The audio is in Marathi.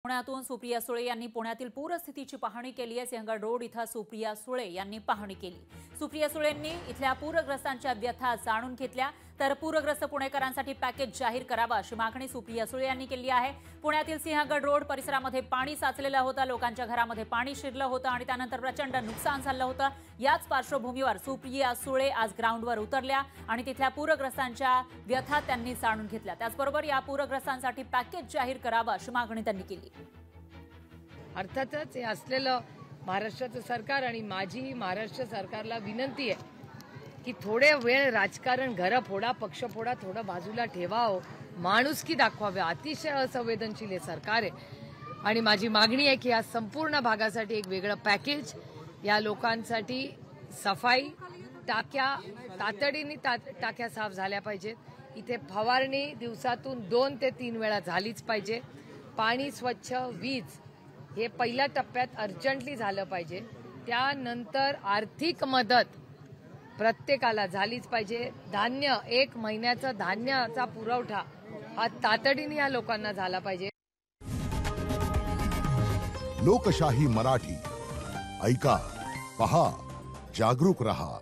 पुण्यातून सुप्रिया सुळे यांनी पुण्यातील पूरस्थितीची पाहणी केली आहे। सिंहगड रोड इथं सुप्रिया सुळे यांनी पाहणी केली। सुप्रिया सुळेंनी इथल्या पूरग्रस्तांच्या व्यथा जाणून घेतल्या, तर पूरग्रस्त पुणेकरांसाठी पॅकेज जाहीर करावा अशी मागणी सुप्रिया सुळे यांनी केली आहे। पुण्यातील सिंहगड रोड परिसरामध्ये पाणी साचलेलं होतं, लोकांच्या घरामध्ये पाणी शिरलं होतं आणि त्यानंतर प्रचंड नुकसान झालं होतं। याच पार्श्वभूमीवर सुप्रिया सुळे आज ग्राउंडवर उतरल्या आणि तिथल्या पूरग्रस्तांच्या व्यथा त्यांनी जाणून घेतल्या। त्याचबरोबर या पूरग्रस्तांसाठी पॅकेज जाहीर करावा अशी मागणी त्यांनी केली। अर्थातच हे असलेलं महाराष्ट्राचं सरकार आणि माझी महाराष्ट्र सरकारला विनंती आहे की थोडे वेळ राजकारण घरं फोडा पक्ष फोडा थोडं बाजूला ठेवावं, माणुसकी दाखवावे। अतिशय असंवेदनशील हे सरकार आहे आणि माझी मागणी आहे की या संपूर्ण भागासाठी एक वेगळं पॅकेज, या लोकांसाठी सफाई, टाक्या तातडीने टाक्या साफ झाल्या पाहिजेत, इथे फवारणी दिवसातून 2 ते 3 वेळा झालीच पाहिजे, पाणी स्वच्छ, वीज हे पहिल्या टप्प्यात अर्जंटली झालं पाहिजे, त्यानंतर आर्थिक मदत प्रत्येकाला झालीच पाहिजे। धान्य 1 महिन्याचा धान्याचा पुरवठा हा तातडीने या लोकांना झाला पाहिजे। लोकशाही मराठी ऐका, पहा, जागरूक रहा।